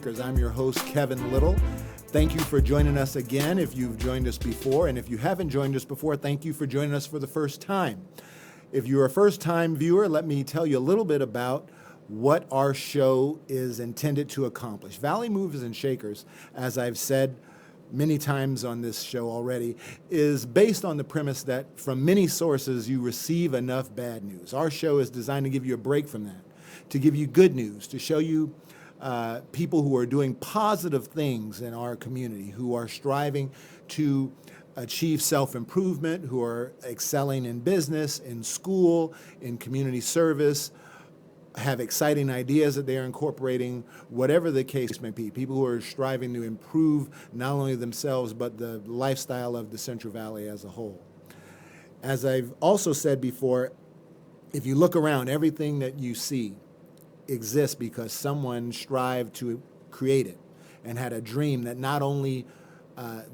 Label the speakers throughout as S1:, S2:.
S1: Shakers. I'm your host, Kevin Little. Thank you for joining us again if you've joined us before. And if you haven't joined us before, thank you for joining us for the first time. If you're a first-time viewer, let me tell you a little bit about what our show is intended to accomplish. Valley Movers and Shakers, as I've said many times on this show already, is based on the premise that from many sources you receive enough bad news. Our show is designed to give you a break from that, to give you good news, to show you people who are doing positive things in our community, who are striving to achieve self-improvement, who are excelling in business, in school, in community service, have exciting ideas that they are incorporating, whatever the case may be. People who are striving to improve not only themselves, but the lifestyle of the Central Valley as a whole. As I've also said before, if you look around, everything that you see exists because someone strived to create it and had a dream that not only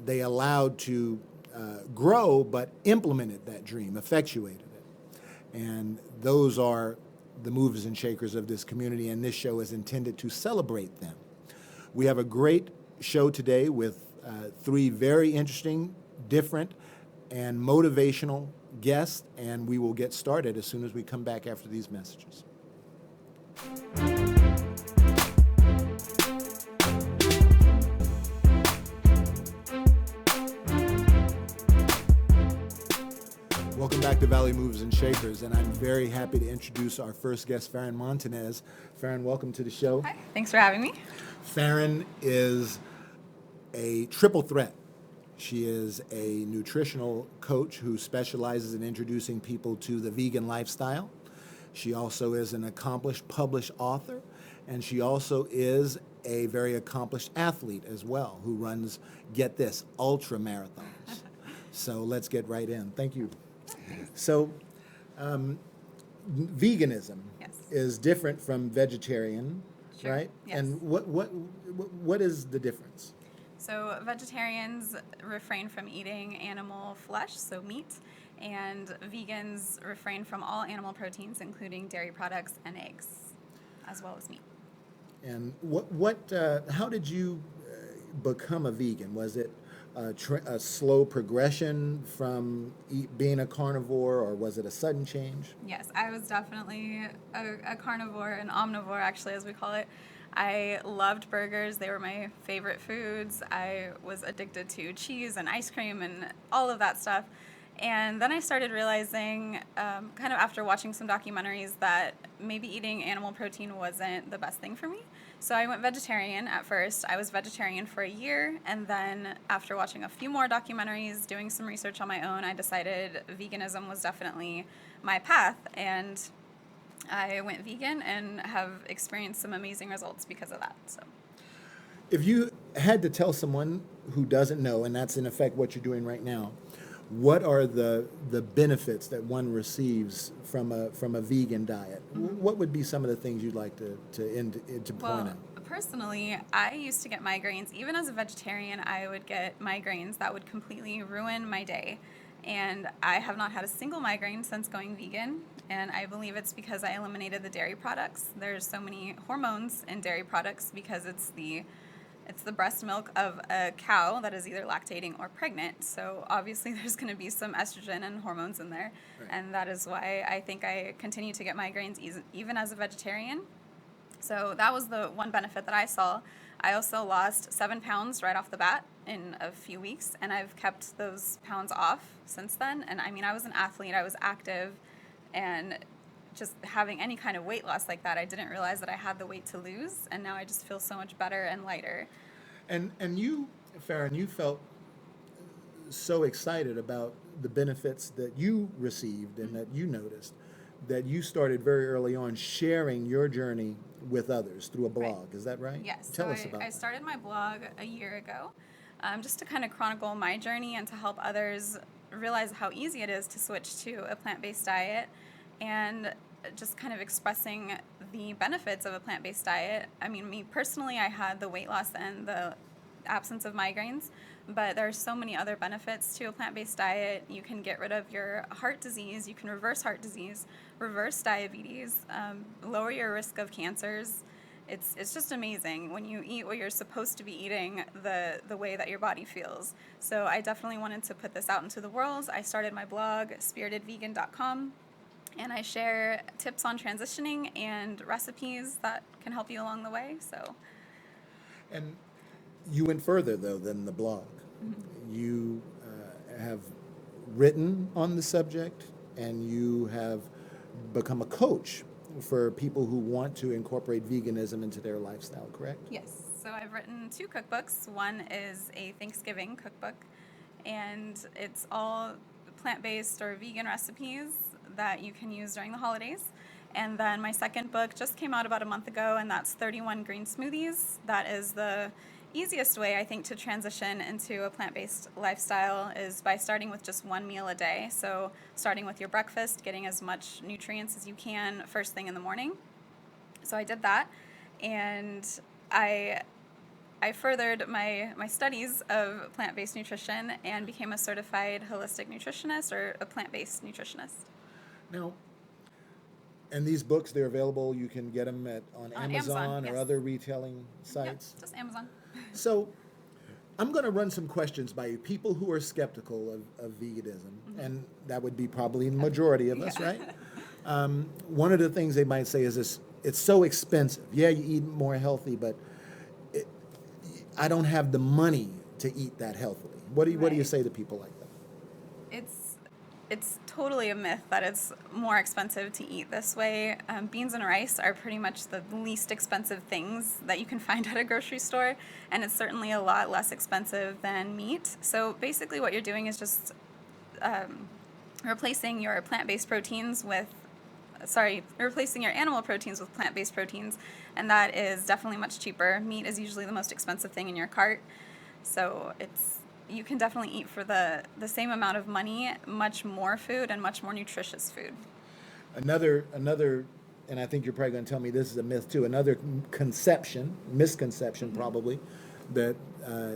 S1: they allowed to grow, but implemented that dream, effectuated it. And those are the movers and shakers of this community, and this show is intended to celebrate them. We have a great show today with three very interesting, different, and motivational guests, and we will get started as soon as we come back after these messages. Welcome back to Valley Movers and Shakers, and I'm very happy to introduce our first guest, Faren Montinez. Faren, welcome to the show.
S2: Hi, thanks for having me.
S1: Faren is a triple threat. She is a nutritional coach who specializes in introducing people to the vegan lifestyle. She also is an accomplished published author, and she also is a very accomplished athlete as well, who runs, get this, ultra marathons. So let's get right in. Thank you. So, veganism is different from vegetarian,
S2: sure.
S1: Right?
S2: Yes.
S1: And what is the difference?
S2: So vegetarians refrain from eating animal flesh, so meat, and vegans refrain from all animal proteins, including dairy products and eggs, as well as meat.
S1: And how did you become a vegan? Was it a slow progression from being a carnivore, or was it a sudden change?
S2: Yes, I was definitely a carnivore, an omnivore actually, as we call it. I loved burgers. They were my favorite foods. I was addicted to cheese and ice cream and all of that stuff. And then I started realizing, kind of after watching some documentaries, that maybe eating animal protein wasn't the best thing for me. So I went vegetarian at first. I was vegetarian for a year, and then after watching a few more documentaries, doing some research on my own, I decided veganism was definitely my path, and I went vegan and have experienced some amazing results because of that. So,
S1: if you had to tell someone who doesn't know, and that's in effect what you're doing right now, what are the benefits that one receives from a vegan diet? Mm-hmm. What would be some of the things you'd like to point out?
S2: Personally, I used to get migraines. Even as a vegetarian, I would get migraines that would completely ruin my day. And I have not had a single migraine since going vegan. And I believe it's because I eliminated the dairy products. There's so many hormones in dairy products because it's the breast milk of a cow that is either lactating or pregnant. So obviously there's going to be some estrogen and hormones in there. Right. And that is why I think I continue to get migraines even as a vegetarian. So that was the one benefit that I saw. I also lost 7 pounds right off the bat in a few weeks, and I've kept those pounds off since then. And I mean, I was an athlete, I was active, and just having any kind of weight loss like that, I didn't realize that I had the weight to lose, and now I just feel so much better and lighter.
S1: And you, Faren, you felt so excited about the benefits that you received and that you noticed, that you started very early on sharing your journey with others through a blog. Right. Is that right?
S2: Yes.
S1: Tell us about
S2: I started my blog a year ago, just to kind of chronicle my journey and to help others realize how easy it is to switch to a plant-based diet, and just kind of expressing the benefits of a plant-based diet. I mean, me personally, I had the weight loss and the absence of migraines, but there are so many other benefits to a plant-based diet. You can get rid of your heart disease, you can reverse heart disease, reverse diabetes, lower your risk of cancers, it's just amazing when you eat what you're supposed to be eating, the way that your body feels. So I definitely wanted to put this out into the world. I started my blog, spiritedvegan.com, and I share tips on transitioning and recipes that can help you along the way. So,
S1: And you went further, though, than the blog. You have written on the subject, and you have become a coach for people who want to incorporate veganism into their lifestyle, correct?
S2: yes. So I've written 2 cookbooks. One is a Thanksgiving cookbook, and it's all plant-based or vegan recipes that you can use during the holidays. And then my second book just came out about a month ago, and that's 31 green smoothies. That is the easiest way, I think, to transition into a plant-based lifestyle is by starting with just one meal a day. So starting with your breakfast, getting as much nutrients as you can first thing in the morning. So I did that, and I furthered my studies of plant-based nutrition and became a certified holistic nutritionist or a plant-based nutritionist.
S1: Now, and these books, they're available. You can get them on Amazon or
S2: yes.
S1: other retailing sites.
S2: Yep, just Amazon.
S1: So I'm going to run some questions by you. People who are skeptical of veganism, and that would be probably the majority of us, right? One of the things they might say is this: it's so expensive. Yeah, you eat more healthy, but I don't have the money to eat that healthily. What do you say to people like that?
S2: It's totally a myth that it's more expensive to eat this way. Beans and rice are pretty much the least expensive things that you can find at a grocery store, and it's certainly a lot less expensive than meat. So basically what you're doing is just replacing your plant-based proteins with replacing your animal proteins with plant-based proteins, and that is definitely much cheaper. Meat is usually the most expensive thing in your cart, so you can definitely eat for the same amount of money, much more food and much more nutritious food.
S1: Another, and I think you're probably going to tell me this is a myth too. Another misconception probably, that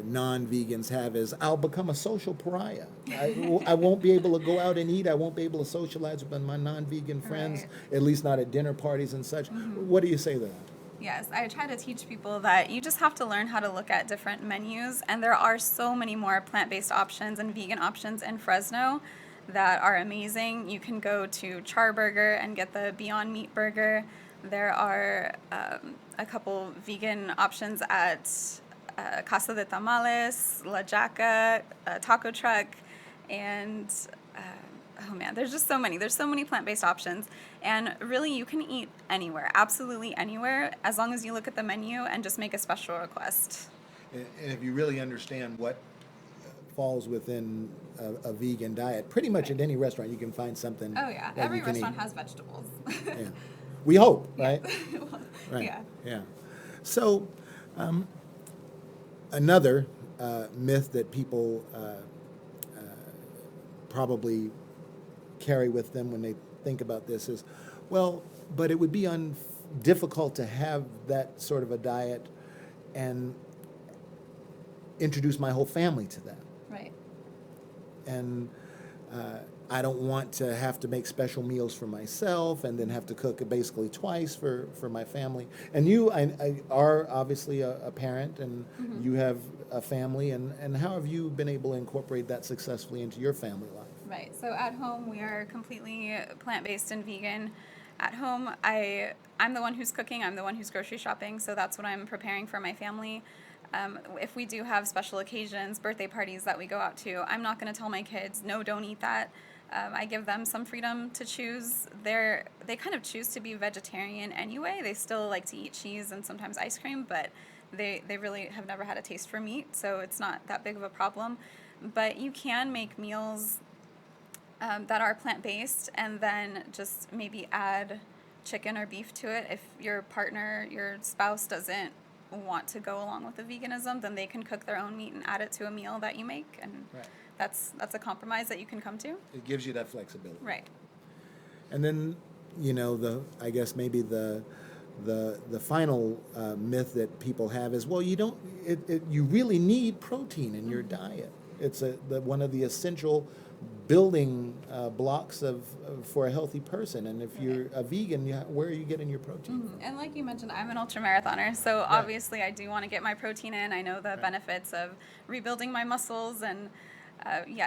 S1: non-vegans have is I'll become a social pariah. I won't be able to go out and eat. I won't be able to socialize with my non-vegan friends, at least not at dinner parties and such. What do you say to that?
S2: Yes, I try to teach people that you just have to learn how to look at different menus, and there are so many more plant-based options and vegan options in Fresno that are amazing. You can go to Charburger and get the Beyond Meat burger. There are a couple vegan options at Casa de Tamales, La Jacka, Taco Truck, and oh man, there's just so many. There's so many plant-based options, and really you can eat anywhere, absolutely anywhere, as long as you look at the menu and just make a special request.
S1: And if you really understand what falls within a vegan diet, pretty much at any restaurant you can find something.
S2: Oh yeah,
S1: that
S2: every
S1: you can
S2: restaurant
S1: eat.
S2: has vegetables.
S1: Yeah. We hope, right?
S2: Well,
S1: Right.
S2: yeah.
S1: Yeah. So, another myth that people probably carry with them when they think about this is, well, but it would be difficult to have that sort of a diet and introduce my whole family to that.
S2: Right.
S1: And I don't want to have to make special meals for myself and then have to cook basically twice for my family. And you I are obviously a parent, and you have a family, and how have you been able to incorporate that successfully into your family life?
S2: Right. So at home, we are completely plant-based and vegan. At home, I'm the one who's cooking. I'm the one who's grocery shopping. So that's what I'm preparing for my family. If we do have special occasions, birthday parties that we go out to, I'm not going to tell my kids, no, don't eat that. I give them some freedom to choose. They kind of choose to be vegetarian anyway. They still like to eat cheese and sometimes ice cream, but they really have never had a taste for meat, so it's not that big of a problem. But you can make meals that are plant-based and then just maybe add chicken or beef to it. If your partner, your spouse doesn't want to go along with the veganism, then they can cook their own meat and add it to a meal that you make, and
S1: Right.
S2: that's a compromise that you can come to.
S1: It gives you that flexibility.
S2: Right.
S1: And then, I guess maybe the final myth that people have is, well, you really need protein in your diet. It's one of the essential building blocks for a healthy person. And if you're a vegan, where are you getting your protein from?
S2: And like you mentioned, I'm an ultramarathoner, so obviously I do want to get my protein in. I know the benefits of rebuilding my muscles, and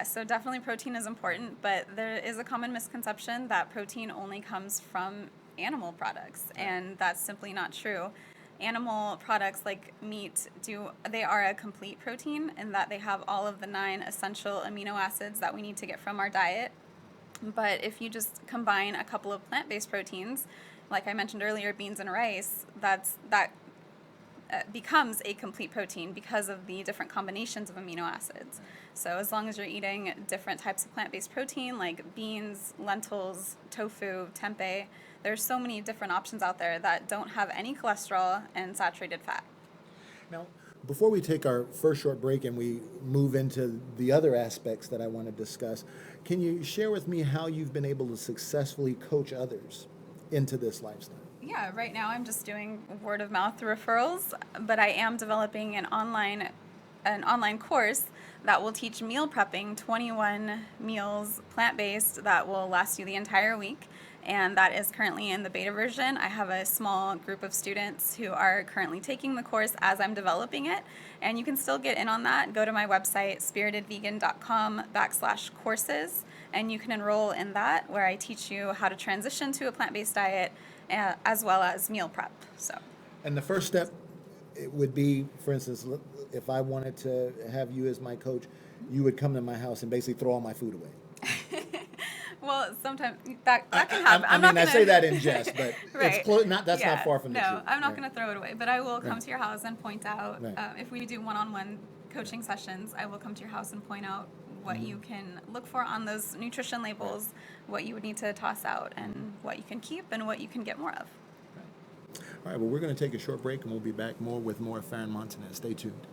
S2: so definitely protein is important, but there is a common misconception that protein only comes from animal products, and that's simply not true. Animal products like meat they are a complete protein in that they have all of the 9 essential amino acids that we need to get from our diet. But if you just combine a couple of plant-based proteins, like I mentioned earlier, beans and rice, that becomes a complete protein because of the different combinations of amino acids. So as long as you're eating different types of plant-based protein like beans, lentils, tofu, tempeh, there's so many different options out there that don't have any cholesterol and saturated fat.
S1: Now, before we take our first short break and we move into the other aspects that I want to discuss, can you share with me how you've been able to successfully coach others into this lifestyle?
S2: Yeah, right now I'm just doing word of mouth referrals, but I am developing an online course that will teach meal prepping, 21 meals plant-based that will last you the entire week. And that is currently in the beta version. I have a small group of students who are currently taking the course as I'm developing it. And you can still get in on that. Go to my website, spiritedvegan.com/courses, and you can enroll in that, where I teach you how to transition to a plant-based diet as well as meal prep.
S1: And the first step, it would be, for instance, if I wanted to have you as my coach, you would come to my house and basically throw all my food away.
S2: Well, sometimes that can happen.
S1: I say that in jest, but
S2: right.
S1: it's not far from the truth.
S2: No, I'm not going to throw it away, but I will come to your house and point out,
S1: Right.
S2: If we do one-on-one coaching sessions, I will come to your house and point out what you can look for on those nutrition labels, what you would need to toss out, and what you can keep and what you can get more of.
S1: All right, well, we're going to take a short break, and we'll be back with more Faren Montinez. Stay tuned.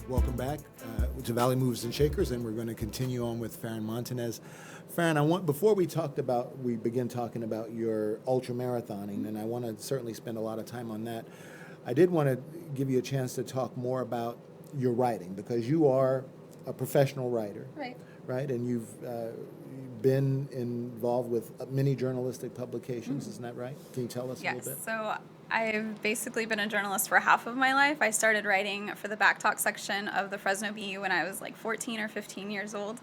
S1: Welcome back to Valley Moves and Shakers, and we're going to continue on with Faren Montinez. Faren, before we begin talking about your ultra marathoning, and I want to certainly spend a lot of time on that. I did want to give you a chance to talk more about your writing, because you are a professional writer, right? And you've been involved with many journalistic publications, isn't that right? Can you tell us a little bit?
S2: Yes, so I've basically been a journalist for half of my life. I started writing for the Back Talk section of the Fresno Bee when I was like 14 or 15 years old,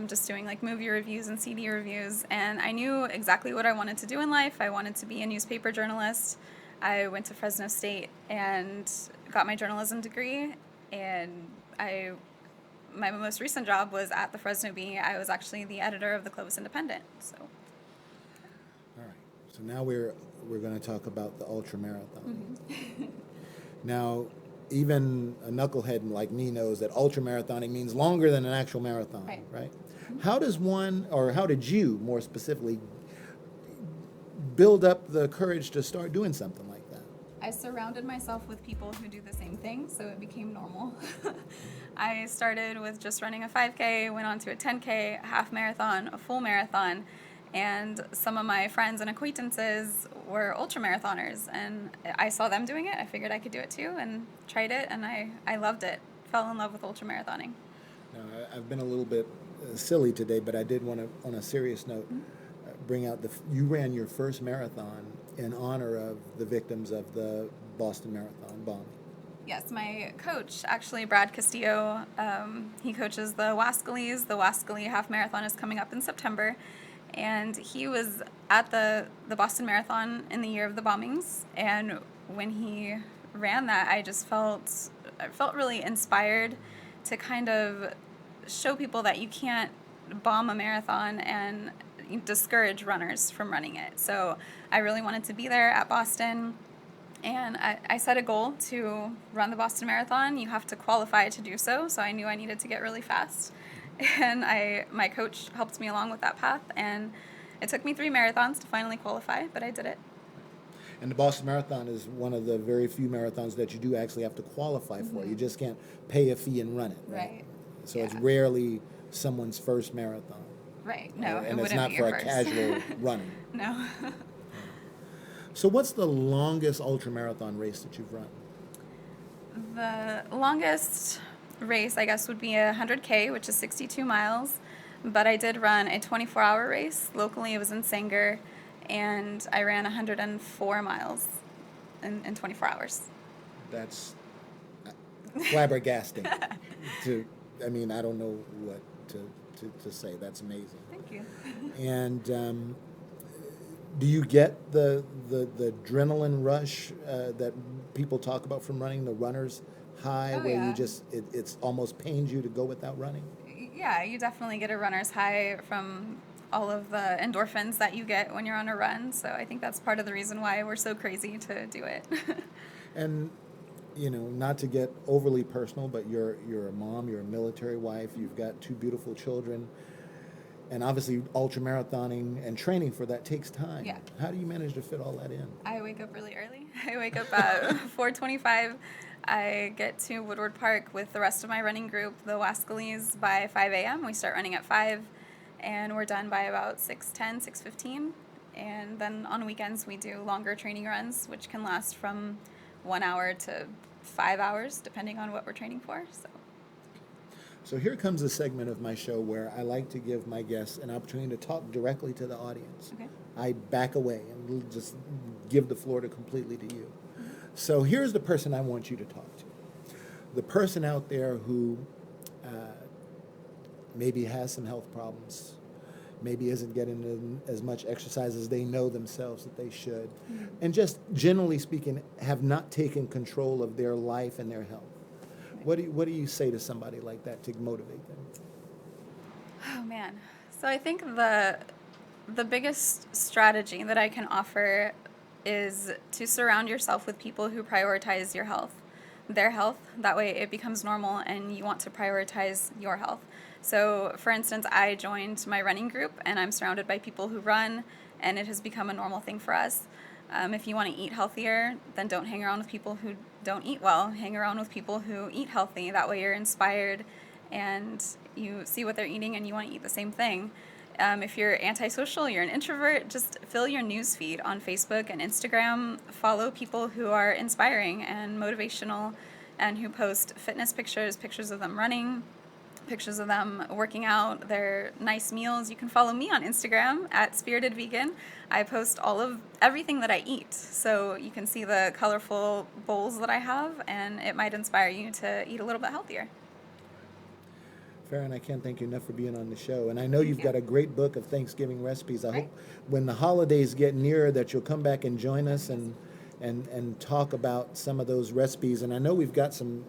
S2: just doing like movie reviews and CD reviews. And I knew exactly what I wanted to do in life. I wanted to be a newspaper journalist. I went to Fresno State and got my journalism degree. And my most recent job was at the Fresno Bee. I was actually the editor of the Clovis Independent. So.
S1: All right. So now we're going to talk about the ultra marathon.
S2: Mm-hmm.
S1: Now, even a knucklehead like me knows that ultra marathoning means longer than an actual marathon, right? Mm-hmm. How did you, more specifically, build up the courage to start doing something like that?
S2: I surrounded myself with people who do the same thing, so it became normal. I started with just running a 5K, went on to a 10K, a half marathon, a full marathon, and some of my friends and acquaintances were ultramarathoners, and I saw them doing it. I figured I could do it too, and tried it, and I loved it. Fell in love with ultramarathoning.
S1: Now, I've been a little bit silly today, but I did want to, on a serious note, bring out you ran your first marathon in honor of the victims of the Boston Marathon bombing.
S2: Yes, my coach, actually Brad Castillo, he coaches the Wascalees. The Wascalee Half Marathon is coming up in September, and he was at the Boston Marathon in the year of the bombings, and when he ran that, I felt really inspired to kind of show people that you can't bomb a marathon and discourage runners from running it. So I really wanted to be there at Boston, and I set a goal to run the Boston Marathon. You have to qualify to do so, so I knew I needed to get really fast. And my coach helped me along with that path, and it took me 3 marathons to finally qualify, but I did it.
S1: And the Boston Marathon is one of the very few marathons that you do actually have to qualify for.
S2: Mm-hmm.
S1: You just can't pay a fee and run it, right? So it's rarely someone's first marathon.
S2: Right. No,
S1: and
S2: it
S1: it's
S2: wouldn't
S1: not
S2: be
S1: for
S2: your
S1: a
S2: first.
S1: casual runner.
S2: No.
S1: So what's the longest ultramarathon race that you've run?
S2: The longest race, I guess, would be a 100K, which is 62 miles. But I did run a 24-hour race. Locally, it was in Sanger, and I ran 104 miles in 24 hours.
S1: That's flabbergasting. I don't know what to say. That's amazing.
S2: Thank you.
S1: And do you get the adrenaline rush that people talk about from running, the runner's high,
S2: Oh,
S1: where
S2: yeah.
S1: you just, it's almost pains you to go without running?
S2: Yeah, you definitely get a runner's high from all of the endorphins that you get when you're on a run. So I think that's part of the reason why we're so crazy to do it.
S1: And, not to get overly personal, but you're a mom, you're a military wife, you've got two beautiful children, and obviously ultramarathoning and training for that takes time.
S2: Yeah.
S1: How do you manage to fit all that in?
S2: I wake up really early. I wake up at 4:25. I get to Woodward Park with the rest of my running group, the Wascaleys, by 5 a.m. We start running at 5, and we're done by about 6:10, 6:15. And then on weekends, we do longer training runs, which can last from 1 hour to 5 hours, depending on what we're training for.
S1: So here comes a segment of my show where I like to give my guests an opportunity to talk directly to the audience.
S2: Okay.
S1: I back away and just give the floor completely to you. So here's the person I want you to talk to. The person out there who maybe has some health problems, maybe isn't getting in as much exercise as they know themselves that they should, and just generally speaking, have not taken control of their life and their health. What do you say to somebody like that to motivate them?
S2: Oh man. So I think the biggest strategy that I can offer is to surround yourself with people who prioritize your health, their health. That way it becomes normal and you want to prioritize your health. So for instance, I joined my running group and I'm surrounded by people who run, and it has become a normal thing for us. If you want to eat healthier, then don't hang around with people who don't eat well. Hang around with people who eat healthy. That way you're inspired and you see what they're eating and you want to eat the same thing. If you're antisocial, you're an introvert, just fill your news feed on Facebook and Instagram. Follow people who are inspiring and motivational and who post fitness pictures, pictures of them running, pictures of them working out, their nice meals. You can follow me on Instagram at Spirited Vegan. I post everything that I eat, so you can see the colorful bowls that I have, and it might inspire you to eat a little bit healthier.
S1: Farin, I can't thank you enough for being on the show. And I know you've got a great book of Thanksgiving recipes. I hope when the holidays get nearer that you'll come back and join us and talk about some of those recipes. And I know we've got some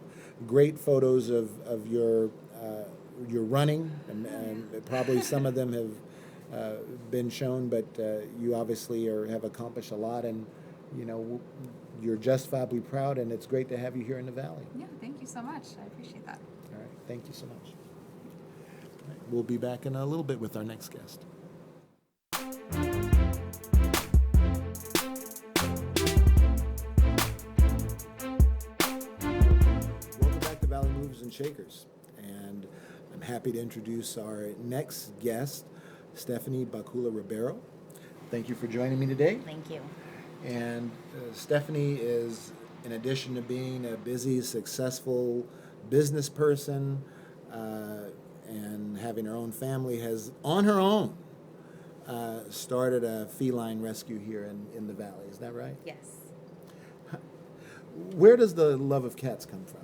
S1: great photos of your running, and probably some of them have been shown, but you obviously have accomplished a lot, and you're justifiably proud, and it's great to have you here in the Valley.
S2: Yeah, thank you so much. I appreciate that.
S1: All right, thank you so much. All right, we'll be back in a little bit with our next guest. Welcome back to Valley Movers and Shakers, and I'm happy to introduce our next guest, Stephanie Bakula-Ribeiro. Thank you for joining me today.
S3: Thank you.
S1: And Stephanie is, in addition to being a busy, successful business person and having her own family, has on her own started a feline rescue here in the Valley. Is that right?
S3: Yes.
S1: Where does the love of cats come from?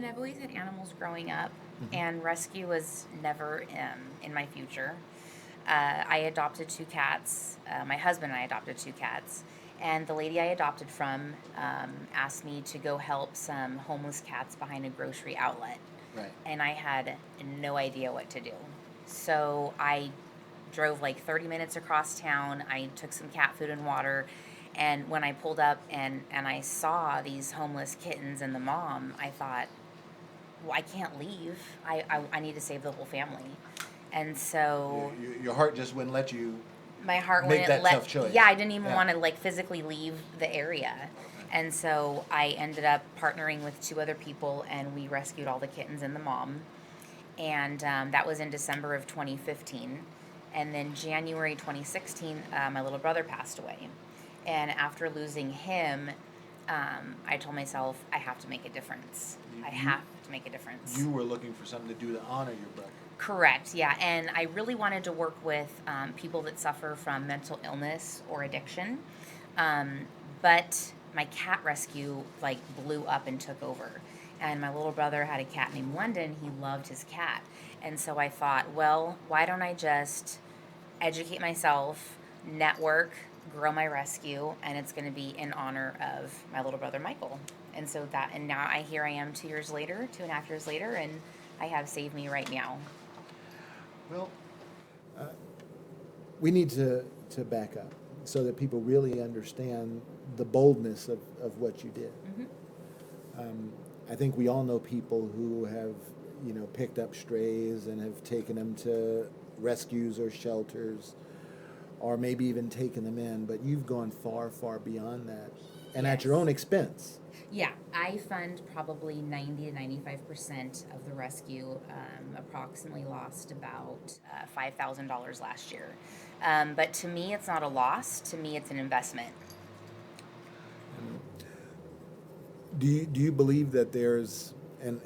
S3: I've always had animals growing up, and rescue was never in my future. I adopted 2 cats. My husband and I adopted 2 cats. And the lady I adopted from asked me to go help some homeless cats behind a grocery outlet.
S1: Right.
S3: And I had no idea what to do. So I drove like 30 minutes across town. I took some cat food and water. And when I pulled up and I saw these homeless kittens and the mom, I thought, well, I can't leave. I need to save the whole family. And so
S1: Your heart just wouldn't let you
S3: my heart
S1: make
S3: wouldn't
S1: that tough choice.
S3: Yeah, I didn't even
S1: Yeah.
S3: want to physically leave the area. And so I ended up partnering with 2 other people, and we rescued all the kittens and the mom. And that was in December of 2015. And then January 2016, my little brother passed away. And after losing him, I told myself, I have to make a difference. I have to make a difference.
S1: You were looking for something to do to honor your brother.
S3: Correct, yeah. And I really wanted to work with people that suffer from mental illness or addiction. But my cat rescue like blew up and took over. And my little brother had a cat named London. He loved his cat. And so I thought, well, why don't I just educate myself, network, grow my rescue, and it's going to be in honor of my little brother Michael. And so that, and now here I am 2 years later, 2.5 years later, and I have Save Me right now.
S1: Well, we need to back up so that people really understand the boldness of what you did.
S3: Mm-hmm.
S1: I think we all know people who have, picked up strays and have taken them to rescues or shelters, or maybe even taken them in, but you've gone far, far beyond that, and at your own expense.
S3: Yeah, I fund probably 90 to 95% of the rescue. Approximately lost about $5,000 last year. But to me, it's not a loss. To me, it's an investment.
S1: Do you believe that there's, and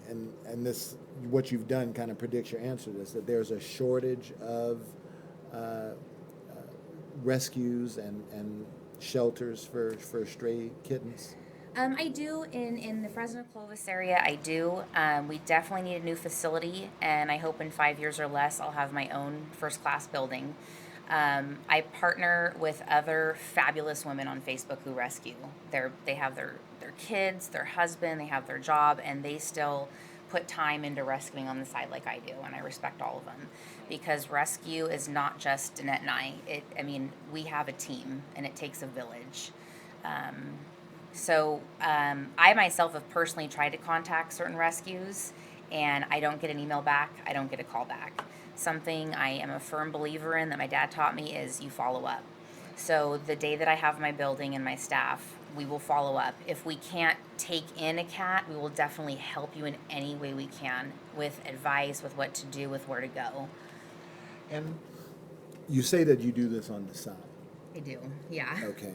S1: this, what you've done kind of predicts your answer to this, that there's a shortage of rescues and shelters for stray kittens?
S3: I do in the Fresno Clovis area. I do. We definitely need a new facility, and I hope in 5 years or less I'll have my own first-class building. I partner with other fabulous women on Facebook who rescue. They have their kids, their husband, they have their job, and they still put time into rescuing on the side like I do, and I respect all of them. Because rescue is not just Danette and I. We have a team, and it takes a village. So I myself have personally tried to contact certain rescues, and I don't get an email back. I don't get a call back. Something I am a firm believer in that my dad taught me is you follow up. So the day that I have my building and my staff, we will follow up. If we can't take in a cat, we will definitely help you in any way we can with advice, with what to do, with where to go.
S1: And you say that you do this on the side.
S3: I do, yeah.
S1: Okay.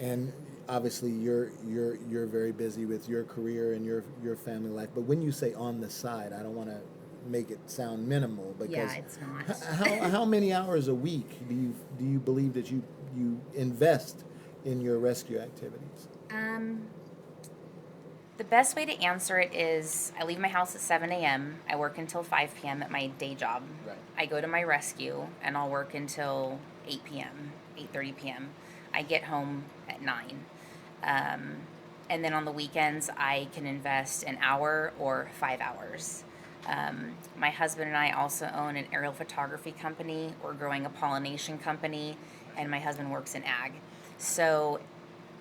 S1: And obviously you're very busy with your career and your family life, but when you say on the side, I don't want to make it sound minimal, because
S3: Yeah, it's not.
S1: how many hours a week do you believe that you invest in your rescue activities?
S3: The best way to answer it is I leave my house at 7 a.m. I work until 5 p.m. at my day job.
S1: Right.
S3: I go to my rescue and I'll work until 8 p.m., 8:30 p.m. I get home at 9. And then on the weekends, I can invest an hour or 5 hours. My husband and I also own an aerial photography company. We're growing a pollination company, and my husband works in ag. So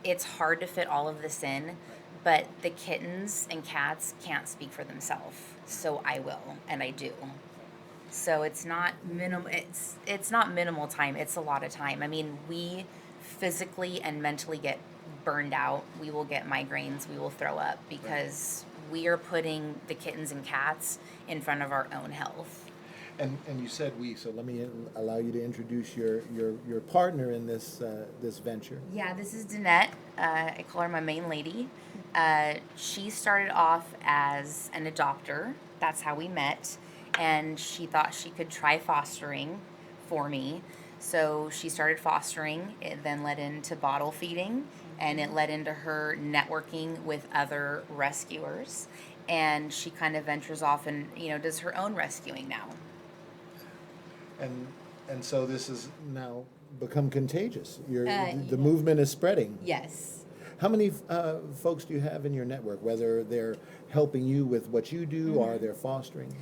S3: it's hard to fit all of this in, but the kittens and cats can't speak for themselves. So I will, and I do. So it's not minimal. It's not minimal time. It's a lot of time. We physically and mentally get burned out. We will get migraines. We will throw up because we are putting the kittens and cats in front of our own health.
S1: And you said we, so let me allow you to introduce your partner in this venture.
S3: Yeah, this is Danette. I call her my main lady. She started off as an adopter. That's how we met. And she thought she could try fostering for me. So she started fostering. It then led into bottle feeding, and it led into her networking with other rescuers. And she kind of ventures off and, does her own rescuing now.
S1: And so this has now become contagious. The
S3: Yeah.
S1: movement is spreading.
S3: Yes.
S1: How many folks do you have in your network, whether they're helping you with what you do or they're fostering?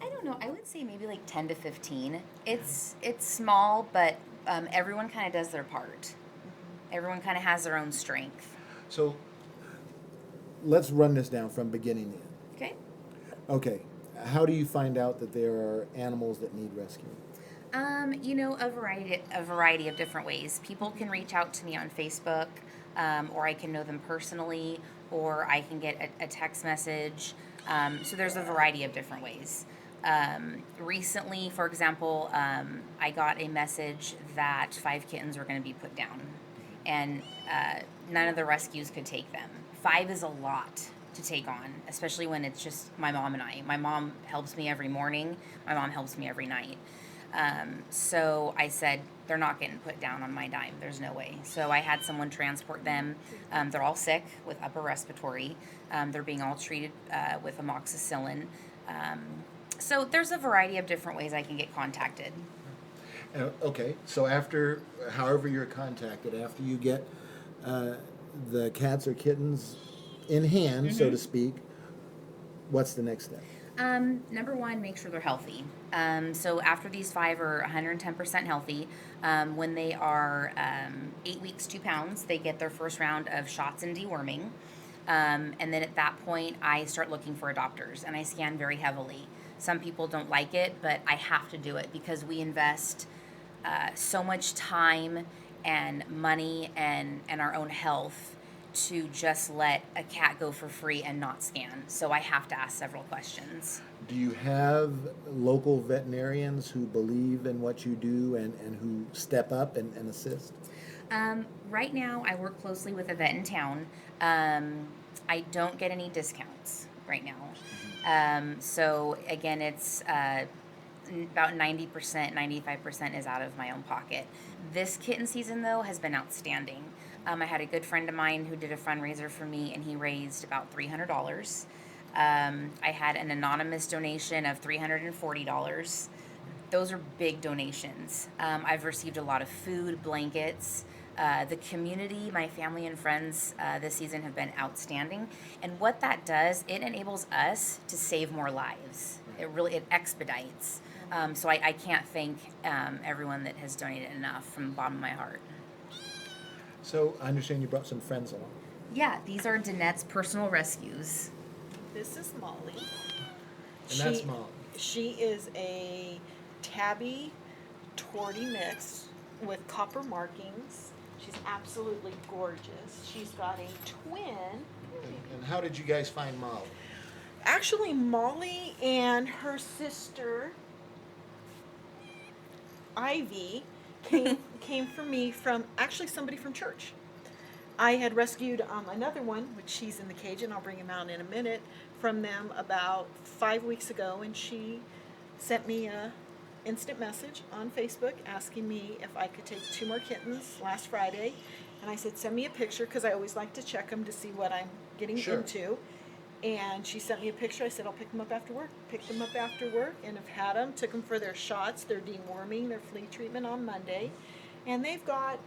S3: I don't know. I would say maybe like 10 to 15. It's small, but everyone kind of does their part. Everyone kind of has their own strength.
S1: So let's run this down from beginning to end.
S3: Okay.
S1: Okay. How do you find out that there are animals that need rescuing?
S3: A variety of different ways. People can reach out to me on Facebook, or I can know them personally, or I can get a text message. So there's a variety of different ways. Recently, for example, I got a message that 5 kittens were going to be put down, and none of the rescues could take them. 5 is a lot to take on, especially when it's just my mom and I. My mom helps me every morning. My mom helps me every night. So I said, they're not getting put down on my dime. There's no way. So I had someone transport them. They're all sick with upper respiratory. They're being all treated with amoxicillin. So there's a variety of different ways I can get contacted.
S1: Okay, so after, however you're contacted, after you get the cats or kittens in hand, so to speak, what's the next step?
S3: Number one, make sure they're healthy. So after these 5 are 110% healthy, when they are 8 weeks, 2 pounds, they get their first round of shots and deworming. And then at that point, I start looking for adopters, and I scan very heavily. Some people don't like it, but I have to do it because we invest so much time and money and our own health to just let a cat go for free and not scan. So I have to ask several questions.
S1: Do you have local veterinarians who believe in what you do and who step up and assist?
S3: Right now, I work closely with a vet in town. I don't get any discounts right now. So again, it's about 90%, 95% is out of my own pocket. This kitten season, though, has been outstanding. I had a good friend of mine who did a fundraiser for me, and he raised about $300. I had an anonymous donation of $340. Those are big donations. I've received a lot of food, blankets. The community, my family and friends this season have been outstanding. And what that does, it enables us to save more lives. It expedites. So I can't thank everyone that has donated enough from the bottom of my heart.
S1: So I understand you brought some friends along.
S3: Yeah, these are Danette's personal rescues.
S4: This is Molly.
S1: And that's Molly.
S4: She is a tabby tortie mix with copper markings. She's absolutely gorgeous. She's got a twin.
S1: And how did you guys find Molly?
S4: Actually, Molly and her sister Ivy came for me from actually somebody from church. I had rescued another one, which she's in the cage, and I'll bring him out in a minute, from them about 5 weeks ago, and she sent me a instant message on Facebook asking me if I could take 2 more kittens last Friday, and I said, send me a picture, because I always like to check them to see what I'm getting into. And she sent me a picture. I said, I'll pick them up after work. Picked them up after work and have had them. Took them for their shots, their deworming, their flea treatment on Monday. And they've got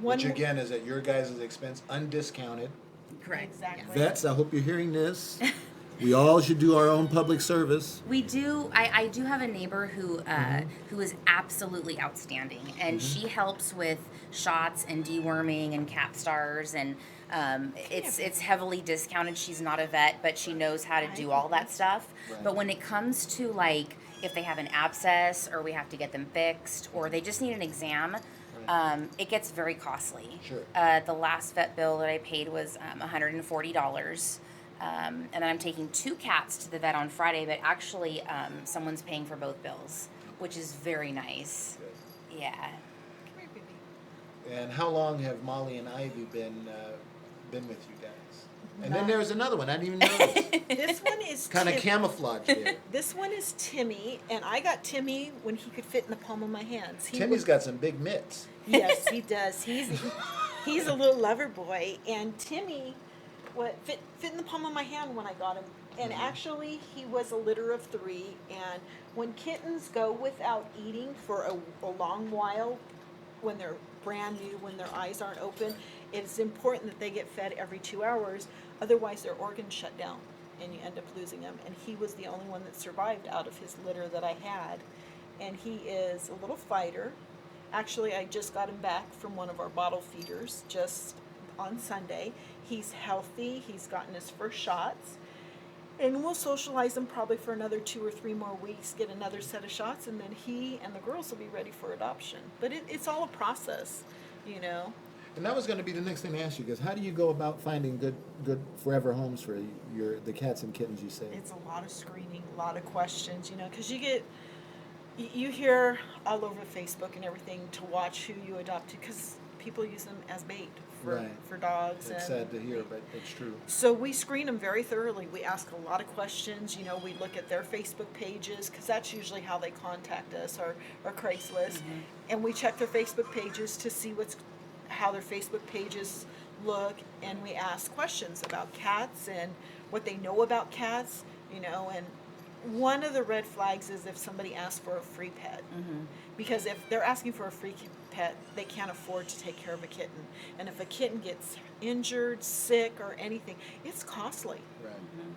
S4: one.
S1: Which again is at your guys' expense, undiscounted.
S3: Correct.
S4: Exactly.
S1: Vets, I hope you're hearing this. We all should do our own public service.
S3: We do. I do have a neighbor who is absolutely outstanding, and she helps with shots and deworming and cap stars, and it's heavily discounted. She's not a vet, but she knows how to do all that stuff.
S1: Right.
S3: But when it comes to like if they have an abscess or we have to get them fixed or they just need an exam, it gets very costly.
S1: Sure.
S3: The last vet bill that I paid was $140. And then I'm taking 2 cats to the vet on Friday, but actually someone's paying for both bills, which is very nice.
S1: Good.
S3: Yeah.
S4: Come here, baby.
S1: And how long have Molly and Ivy been with you guys? And then there's another one. I didn't even notice.
S4: This one is
S1: Kind of camouflage there.
S4: This one is Timmy, and I got Timmy when he could fit in the palm of my hands.
S1: Timmy's got some big mitts.
S4: Yes, he does. He's a little lover boy, and Timmy fit in the palm of my hand when I got him. And actually, he was a litter of 3. And when kittens go without eating for a long while, when they're brand new, when their eyes aren't open, it's important that they get fed every 2 hours. Otherwise, their organs shut down, and you end up losing them. And he was the only one that survived out of his litter that I had. And he is a little fighter. Actually, I just got him back from one of our bottle feeders just on Sunday. He's healthy. He's gotten his first shots. And we'll socialize him probably for another 2 or 3 more weeks, get another set of shots, and then he and the girls will be ready for adoption. But it's all a process, you know.
S1: And that was going to be the next thing to ask you, because how do you go about finding good forever homes for the cats and kittens you save?
S4: It's a lot of screening, a lot of questions, because you hear all over Facebook and everything to watch who you adopted, because people use them as bait for dogs.
S1: It's sad to hear, but it's true.
S4: So we screen them very thoroughly. We ask a lot of questions. We look at their Facebook pages, because that's usually how they contact us, or Craigslist. And we check their Facebook pages to see how their Facebook pages look, and we ask questions about cats and what they know about cats, and one of the red flags is if somebody asks for a free pet. Because if they're asking for a free pet, they can't afford to take care of a kitten. And if a kitten gets injured, sick, or anything, it's costly.
S1: Right.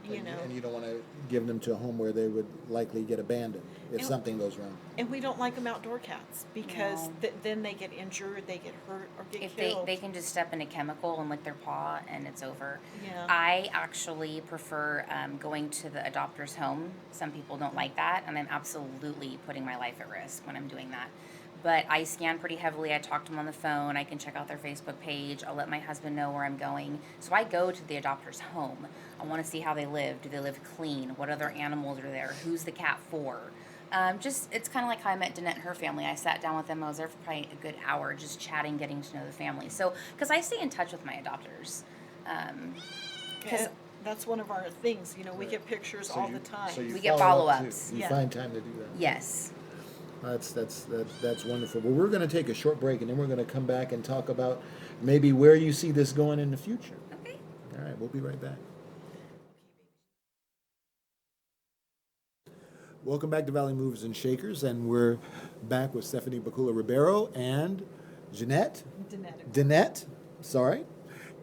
S4: You
S1: And you don't want to give them to a home where they would likely get abandoned if something goes wrong.
S4: And we don't like them outdoor cats, because then they get injured, they get hurt, or get
S3: If
S4: killed.
S3: they can just step in a chemical and lick their paw and it's over.
S4: Yeah.
S3: I actually prefer going to the adopter's home. Some people don't like that, and I'm absolutely putting my life at risk when I'm doing that. But I scan pretty heavily. I talk to them on the phone. I can check out their Facebook page. I'll let my husband know where I'm going. So I go to the adopter's home. I want to see how they live. Do they live clean? What other animals are there? Who's the cat for? It's kind of like how I met Danette and her family. I sat down with them. I was there for probably a good hour, just chatting, getting to know the family. So, because I stay in touch with my adopters.
S4: Because that's one of our things. We get pictures all the time.
S1: So you
S3: We get
S1: follow up,
S3: follow-ups.
S1: too. You
S4: Yeah.
S1: find time to do that.
S3: Yes.
S1: That's wonderful. Well, we're going to take a short break, and then we're going to come back and talk about maybe where you see this going in the future.
S3: Okay.
S1: All right, we'll be right back. Welcome back to Valley Movers and Shakers, and we're back with Stephanie Bakula-Ribeiro and Danette. Sorry.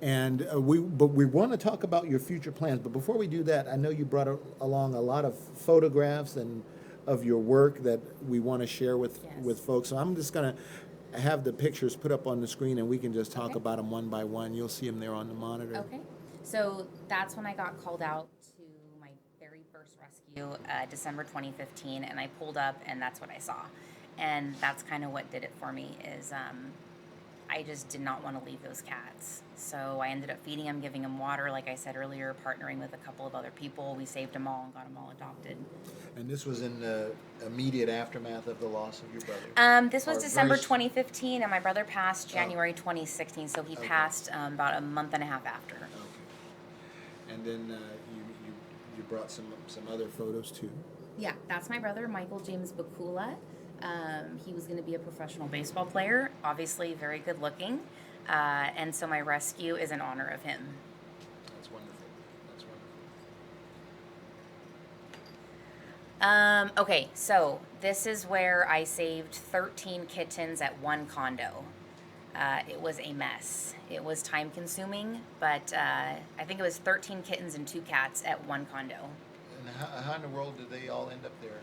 S1: And we want to talk about your future plans. But before we do that, I know you brought along a lot of photographs and of your work that we want to share with folks. So I'm just going to have the pictures put up on the screen, and we can just talk about them one by one. You'll see them there on the monitor.
S3: Okay. So that's when I got called out to my very first rescue, December 2015, and I pulled up, and that's what I saw. And that's kind of what did it for me is I just did not want to leave those cats. So I ended up feeding them, giving them water, like I said earlier, partnering with a couple of other people. We saved them all and got them all adopted.
S1: And this was in the immediate aftermath of the loss of your brother?
S3: This was
S1: Or
S3: December
S1: very
S3: 2015, and my brother passed January 2016, so he passed about a month and a half after.
S1: Okay. And then you brought some other photos too.
S3: Yeah, that's my brother, Michael James Bakula. He was going to be a professional baseball player, obviously very good looking. And so my rescue is in honor of him.
S1: That's wonderful. That's wonderful.
S3: Okay, so this is where I saved 13 kittens at one condo. It was a mess. It was time consuming, but I think it was 13 kittens and 2 cats at one condo.
S1: And how in the world did they all end up there?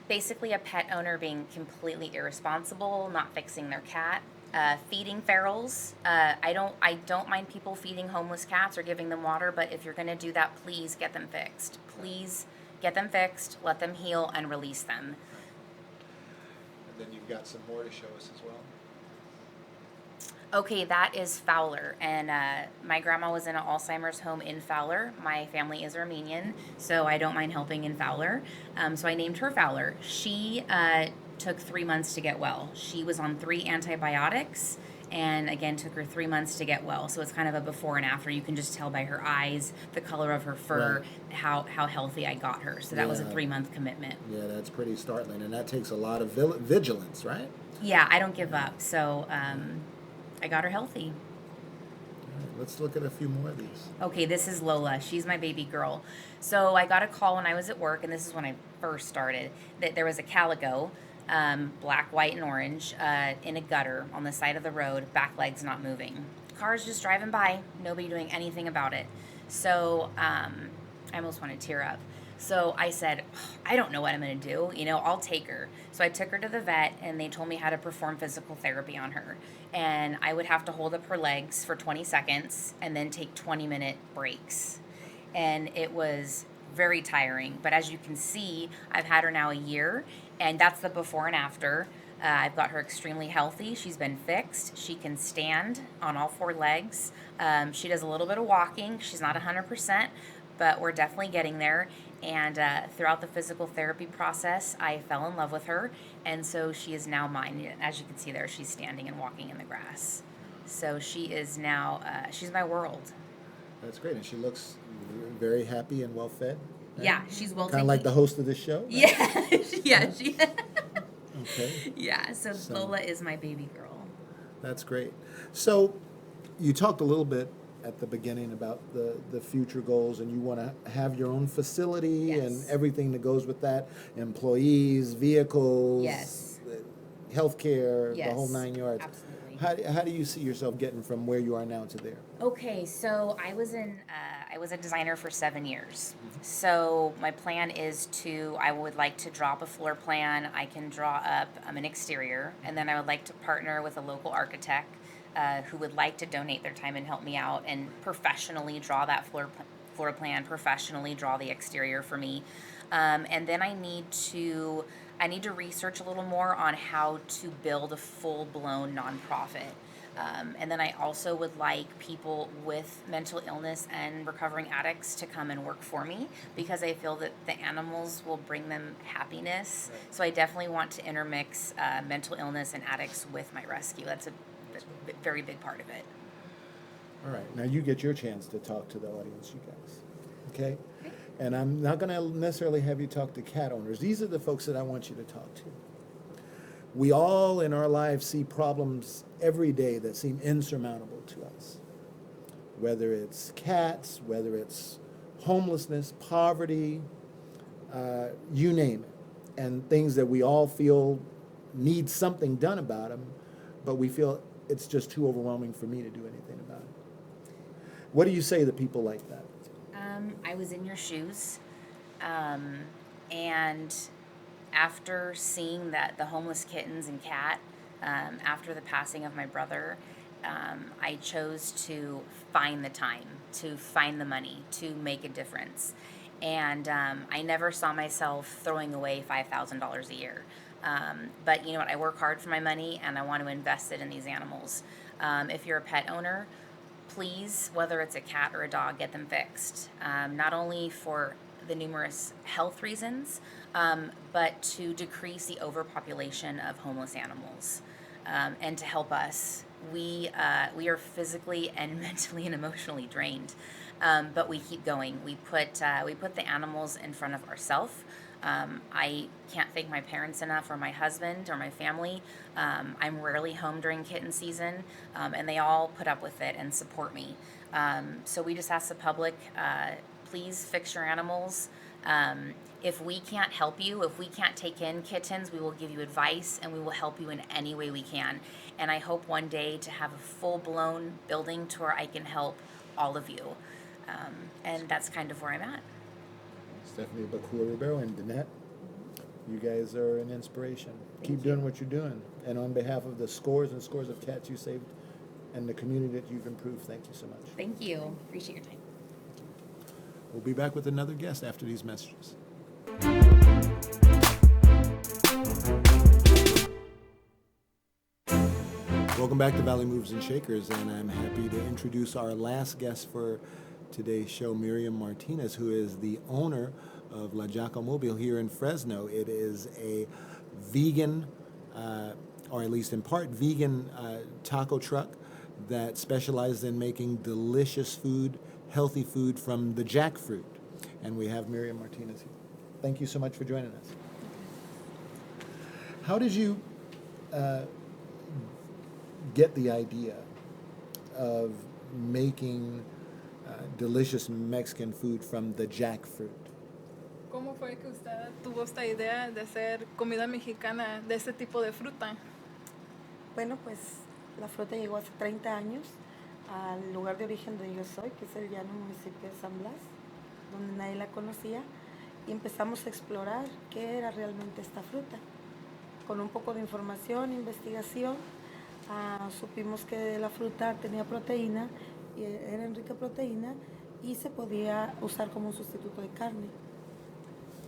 S3: Basically a pet owner being completely irresponsible, not fixing their cat, feeding ferals. I don't mind people feeding homeless cats or giving them water, but if you're going to do that, please get them fixed. Please get them fixed, let them heal, and release them.
S1: And then you've got some more to show us as well.
S3: Okay, that is Fowler, and my grandma was in an Alzheimer's home in Fowler. My family is Armenian, so I don't mind helping in Fowler. So I named her Fowler. She took 3 months to get well. She was on 3 antibiotics, and again, took her 3 months to get well. So it's kind of a before and after. You can just tell by her eyes, the color of her fur, how healthy I got her. So that was a 3-month commitment.
S1: Yeah, that's pretty startling, and that takes a lot of vigilance, right?
S3: Yeah, I don't give up. So I got her healthy.
S1: All right, let's look at a few more of these.
S3: Okay, this is Lola. She's my baby girl. So I got a call when I was at work, and this is when I first started, that there was a calico, black, white, and orange, in a gutter on the side of the road, back legs not moving. Cars just driving by, nobody doing anything about it. So I almost want to tear up. So I said, I don't know what I'm going to do. I'll take her. So I took her to the vet, and they told me how to perform physical therapy on her. And I would have to hold up her legs for 20 seconds and then take 20-minute breaks. And it was very tiring. But as you can see, I've had her now a year, and that's the before and after. I've got her extremely healthy. She's been fixed. She can stand on all four legs. She does a little bit of walking. She's not 100%, but we're definitely getting there. And throughout the physical therapy process, I fell in love with her. And so she is now mine. As you can see there, she's standing and walking in the grass. So she is now, she's my world.
S1: That's great. And she looks very happy and well fed. Right?
S3: Yeah, she's well
S1: Kind of like the host of this show. Right?
S3: Yeah, yeah, she.
S1: Okay.
S3: Yeah, so Lola is my baby girl.
S1: That's great. So you talked a little bit at the beginning about the future goals, and you want to have your own facility and
S3: Yes.
S1: everything that goes with that, employees, vehicles,
S3: Yes.
S1: healthcare, the
S3: Yes,
S1: whole 9 yards.
S3: absolutely.
S1: How do you see yourself getting from where you are now to there?
S3: Okay, so I was a designer for 7 years. So my plan is I would like to draw up a floor plan. I can draw up an exterior, and then I would like to partner with a local architect who would like to donate their time and help me out and professionally draw that floor plan, professionally draw the exterior for me. And then I need to research a little more on how to build a full-blown nonprofit. And then I also would like people with mental illness and recovering addicts to come and work for me because I feel that the animals will bring them happiness.
S1: Right.
S3: So I definitely want to intermix mental illness and addicts with my rescue. That's a very big part of it.
S1: All right. Now you get your chance to talk to the audience, you guys. Okay? And I'm not going to necessarily have you talk to cat owners. These are the folks that I want you to talk to. We all in our lives see problems every day that seem insurmountable to us. Whether it's cats, whether it's homelessness, poverty, you name it. And things that we all feel need something done about them, but we feel it's just too overwhelming for me to do anything about it. What do you say to people like that?
S3: I was in your shoes, and after seeing that the homeless kittens and cat, after the passing of my brother, I chose to find the time, to find the money, to make a difference. And I never saw myself throwing away $5,000 a year. But you know what? I work hard for my money, and I want to invest it in these animals. If you're a pet owner, please, whether it's a cat or a dog, get them fixed. Not only for the numerous health reasons, but to decrease the overpopulation of homeless animals, and to help us. We are physically and mentally and emotionally drained, but we keep going. We put the animals in front of ourselves. I can't thank my parents enough, or my husband, or my family. I'm rarely home during kitten season, and they all put up with it and support me. So we just ask the public, please fix your animals. If we can't help you, if we can't take in kittens, we will give you advice, and we will help you in any way we can. And I hope one day to have a full-blown building to where I can help all of you. And that's kind of where I'm at.
S1: Stephanie Bakula-Ribeiro and Danette, you guys are an inspiration. Keep doing what you're doing. And on behalf of the scores and scores of cats you saved and the community that you've improved, thank you so much.
S3: Thank you. Appreciate your time.
S1: We'll be back with another guest after these messages. Welcome back to Valley Moves and Shakers, and I'm happy to introduce our last guest for today's show, Miriam Martinez, who is the owner of La Jacka Mobile here in Fresno. It is a vegan, or at least in part vegan, taco truck that specializes in making delicious food, healthy food from the jackfruit. And we have Miriam Martinez here. Thank you so much for joining us. How did you get the idea of making delicious Mexican food from the jackfruit?
S5: ¿Cómo fue que usted tuvo esta idea de hacer comida mexicana de este tipo de fruta?
S6: Bueno, pues la fruta llegó hace 30 años al lugar de origen donde yo soy, que es el llano municipio de San Blas, donde nadie la conocía, y empezamos a explorar qué era realmente esta fruta. Con un poco de información, investigación, supimos que la fruta tenía proteína, y era rica en proteína, y se podía usar como un sustituto de carne.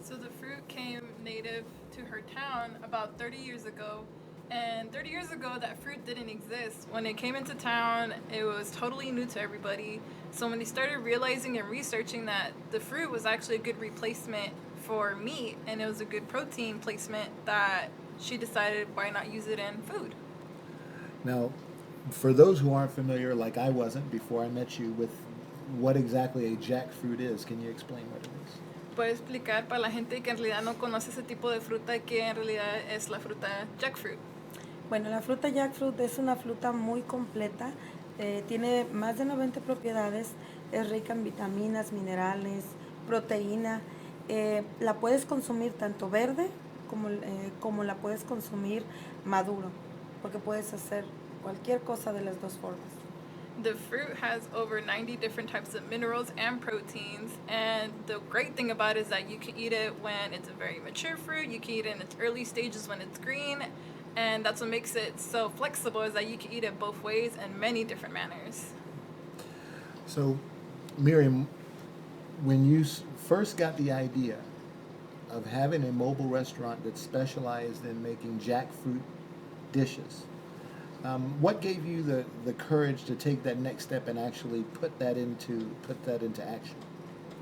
S5: So the fruit came native to her town about 30 years ago, And 30 years ago, that fruit didn't exist. When it came into town, it was totally new to everybody. So when they started realizing and researching that the fruit was actually a good replacement for meat and it was a good protein placement, that she decided why not use it in food.
S1: Now, for those who aren't familiar, like I wasn't before I met you, with what exactly a jackfruit is, can you explain what it is?
S5: Puedo explicar para la gente que en realidad no conoce ese tipo de fruta que en realidad es la fruta jackfruit.
S6: Bueno, la fruta jackfruit es una fruta muy completa, tiene más de 90 propiedades, es rica en vitaminas, minerales, proteína. La puedes consumir tanto verde como la puedes consumir maduro, porque puedes hacer cualquier cosa de las dos formas.
S5: The fruit has over 90 different types of minerals and proteins, and the great thing about it is that you can eat it when it's a very mature fruit, you can eat it in its early stages when it's green, and that's what makes it so flexible, is that you can eat it both ways in many different manners.
S1: So, Miriam, when you first got the idea of having a mobile restaurant that specialized in making jackfruit dishes, what gave you the courage to take that next step and actually put that into action?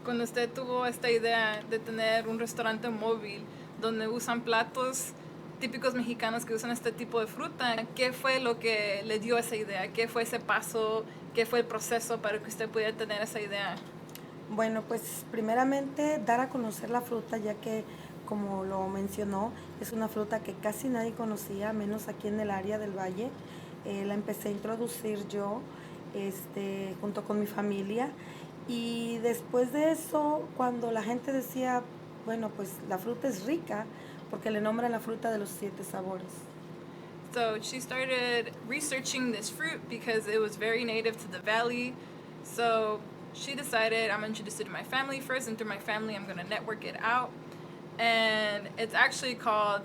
S5: Cuando usted tuvo esta idea de tener un restaurante móvil donde usan platos típicos mexicanos que usan este tipo de fruta, ¿qué fue lo que le dio esa idea? ¿Qué fue ese paso? ¿Qué fue el proceso para que usted pudiera tener esa idea?
S6: Bueno, pues primeramente dar a conocer la fruta, ya que como lo mencionó, es una fruta que casi nadie conocía, menos aquí en el área del valle. La empecé a introducir yo junto con mi familia, y después de eso, cuando la gente decía, bueno, pues la fruta es rica, porque le nombran la fruta de los 7 sabores.
S5: So she started researching this fruit because it was very native to the valley. So she decided, I'm going to introduce it to my family first, and through my family I'm going to network it out. And it's actually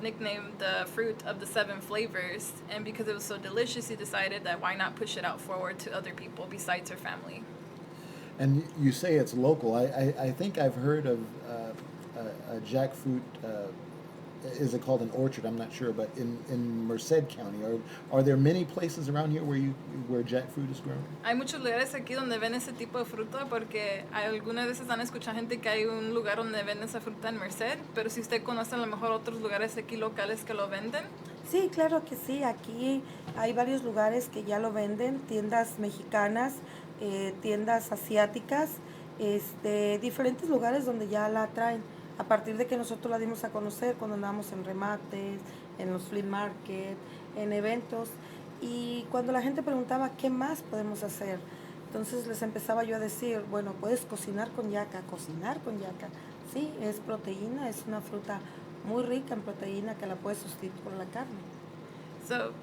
S5: nicknamed the fruit of the 7 flavors. And because it was so delicious, he decided that why not push it out forward to other people besides her family.
S1: And you say it's local. I think I've heard of a jackfruit. Is it called an orchard? I'm not sure, but in Merced County, are there many places around here where jackfruit is grown?
S5: Hay muchos lugares aquí donde ven ese tipo de fruta, porque algunas veces han escuchado gente que hay un lugar donde venden esa fruta en Merced, pero si usted conoce a lo mejor otros lugares aquí locales que lo venden.
S6: Sí, claro que sí. Aquí hay varios lugares que ya lo venden, tiendas mexicanas, tiendas asiáticas, diferentes lugares donde ya la traen. A partir de que nosotros la dimos a conocer cuando andábamos en remates, en los flea market, en eventos, y cuando la gente preguntaba qué más podemos hacer, entonces les empezaba yo a decir, bueno, puedes cocinar con Jacka. Sí, es proteína, es una fruta muy rica en proteína que la puedes sustituir por la carne.
S5: So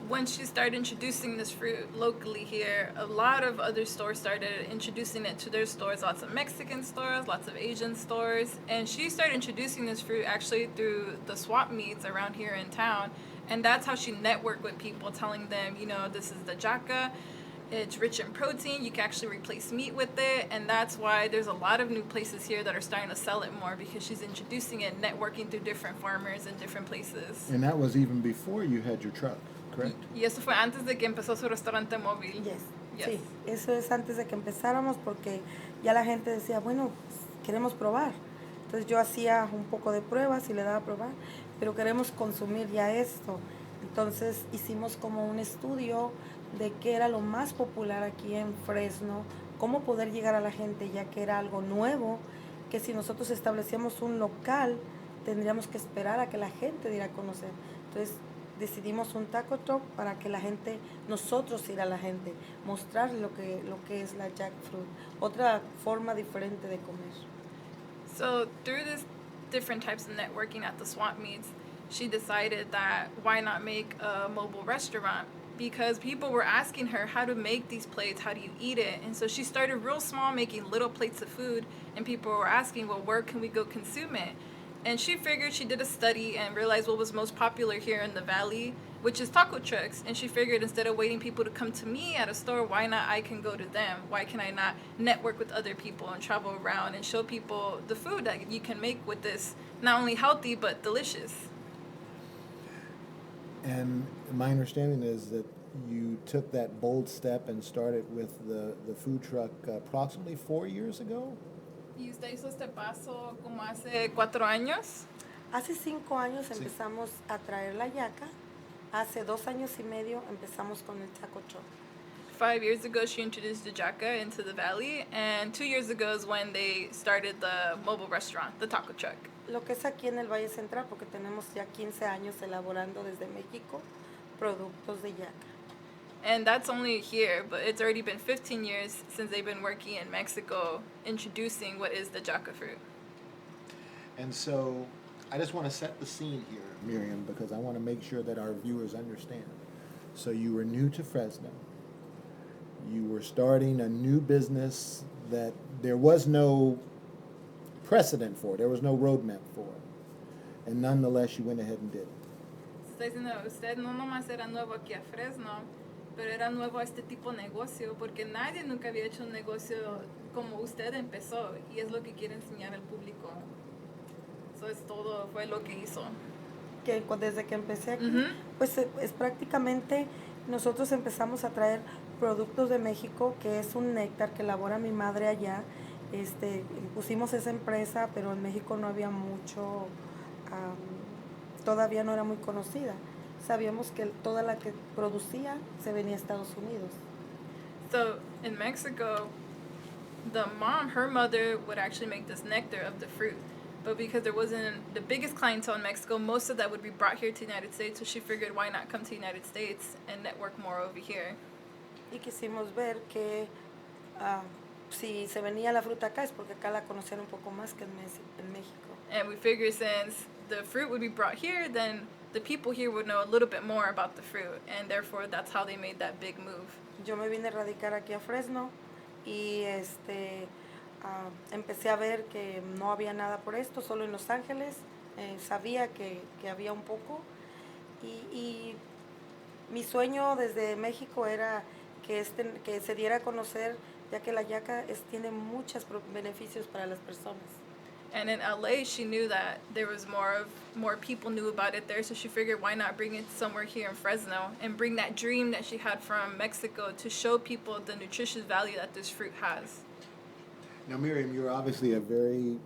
S5: when she started introducing this fruit locally here, a lot of other stores started introducing it to their stores, lots of Mexican stores, lots of Asian stores, and she started introducing this fruit actually through the swap meets around here in town, and that's how she networked with people, telling them, this is the Jacka, it's rich in protein, you can actually replace meat with it, and that's why there's a lot of new places here that are starting to sell it more, because she's introducing it, networking through different farmers in different places.
S1: And that was even before you had your truck, correct?
S5: Y eso fue antes de que empezó su restaurante móvil.
S6: Yes.
S5: Yes.
S6: Sí, eso es antes de que empezáramos, porque ya la gente decía, bueno, pues, queremos probar. Entonces yo hacía un poco de pruebas y le daba a probar, pero queremos consumir ya esto. Entonces hicimos como un estudio de qué era lo más popular aquí en Fresno, cómo poder llegar a la gente, ya que era algo nuevo, que si nosotros establecíamos un local, tendríamos que esperar a que la gente diera a conocer. Entonces decidimos un taco truck para que la gente, nosotros ir a la gente, mostrar lo que es la jackfruit, otra forma diferente de comer.
S5: So through this different types of networking at the swap meets, she decided that why not make a mobile restaurant, because people were asking her how to make these plates, how do you eat it? And so she started real small, making little plates of food, and people were asking, well, where can we go consume it? And she figured, she did a study and realized what was most popular here in the valley, which is taco trucks. And she figured, instead of waiting people to come to me at a store, why not I can go to them? Why can I not network with other people and travel around and show people the food that you can make with this, not only healthy, but delicious?
S1: And my understanding is that you took that bold step and started with the food truck approximately 4 years ago?
S5: Y usted hizo este paso como hace 4 años.
S6: Hace 5 años
S1: Sí.
S6: empezamos a traer la yaca. Hace 2 años y medio empezamos con el taco truck.
S5: 5 years ago, she introduced the Jacka into the valley, and 2 years ago is when they started the mobile restaurant, the taco truck.
S6: Lo que es aquí en el Valle Central, porque tenemos ya 15 años elaborando desde México productos de yaca.
S5: And that's only here, but it's already been 15 years since they've been working in Mexico, introducing what is the Jacka fruit.
S1: And so I just want to set the scene here, Miriam, because I want to make sure that our viewers understand. So you were new to Fresno. You were starting a new business that there was no precedent for, there was no roadmap for. And nonetheless, you went ahead and did it.
S5: Está diciendo, usted no nomás era nuevo aquí a Fresno, pero era nuevo a este tipo de negocio, porque nadie nunca había hecho un negocio como usted empezó, y es lo que quiere enseñar al público. Eso es todo, fue lo que hizo.
S6: Que desde que empecé aquí,
S5: Ujú.
S6: pues es prácticamente nosotros empezamos a traer productos de México, que es un néctar que elabora mi madre allá. Pusimos esa empresa, pero en México no había mucho, todavía no era muy conocida. Sabíamos que toda la que producía se venía a Estados Unidos.
S5: So in Mexico, her mother would actually make this nectar of the fruit. But because there wasn't the biggest clientele in Mexico, most of that would be brought here to the United States. So she figured, why not come to the United States and network more over here?
S6: Y quisimos ver que si se venía la fruta acá es porque acá la conocían un poco más que en México.
S5: And we figured since the fruit would be brought here, then the people here would know a little bit more about the fruit. And therefore, that's how they made that big move.
S6: Yo me vine a radicar aquí a Fresno y empecé a ver que no había nada por esto, solo en Los Ángeles. Sabía que había un poco y mi sueño desde México era que se diera a conocer, ya que la yaca tiene muchos beneficios para las personas.
S5: And in LA, she knew that there was more people knew about it there, so she figured why not bring it somewhere here in Fresno and bring that dream that she had from Mexico to show people the nutritious value that this fruit has.
S1: Now, Miriam, you're obviously a very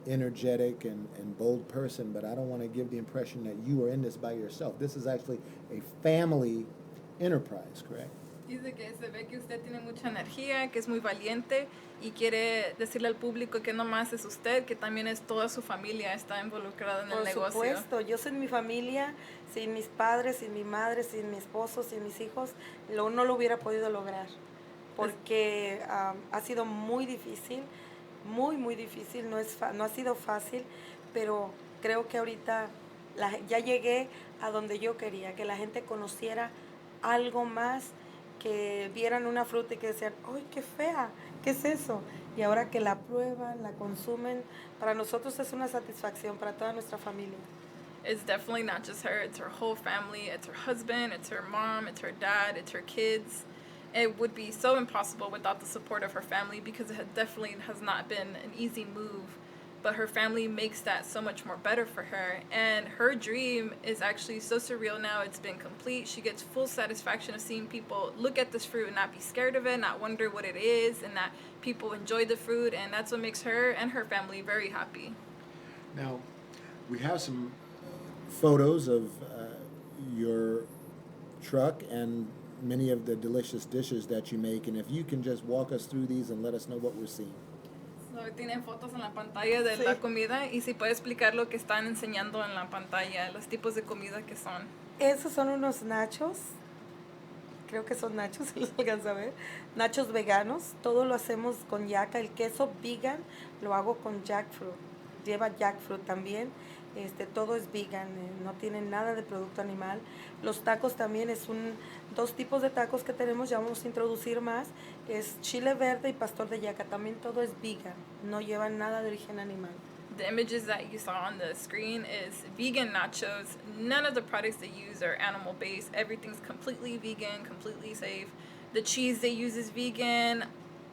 S1: energetic and bold person, but I don't want to give the impression that you are in this by yourself. This is actually a family enterprise, correct?
S5: Dice que se ve que usted tiene mucha energía, que es muy valiente y quiere decirle al público que no más es usted, que también es toda su familia está involucrada en el negocio.
S6: Por supuesto, yo sin mi familia, sin mis padres, sin mi madre, sin mi esposo, sin mis hijos, no lo hubiera podido lograr, porque ha sido muy difícil, muy difícil, no ha sido fácil, pero creo que ahorita ya llegué a donde yo quería, que la gente conociera algo más, que vieran una fruta y que decían, ¡ay, qué fea! ¿Qué es eso? Y ahora que la prueban, la consumen, para nosotros es una satisfacción, para toda nuestra familia.
S5: It's definitely not just her, it's her whole family, it's her husband, it's her mom, it's her dad, it's her kids. It would be so impossible without the support of her family because it definitely has not been an easy move. But her family makes that so much more better for her. And her dream is actually so surreal now. It's been complete. She gets full satisfaction of seeing people look at this fruit and not be scared of it, not wonder what it is, and that people enjoy the fruit. And that's what makes her and her family very happy.
S1: Now, we have some photos of your truck and many of the delicious dishes that you make. And if you can just walk us through these and let us know what we're seeing.
S5: So, tienen fotos en la pantalla de la comida y si puede explicar lo que están enseñando en la pantalla, los tipos de comida que son.
S6: Esos son unos nachos, creo que son nachos, si los alcanza a ver, nachos veganos, todo lo hacemos con yaca, el queso vegan lo hago con jackfruit, lleva jackfruit también, todo es vegan, no tiene nada de producto animal. Los tacos también dos tipos de tacos que tenemos, ya vamos a introducir más, es chile verde y pastor de yaca, también todo es vegan, no llevan nada de origen animal.
S5: The images that you saw on the screen is vegan nachos. None of the products they use are animal based. Everything's completely vegan, completely safe. The cheese they use is vegan.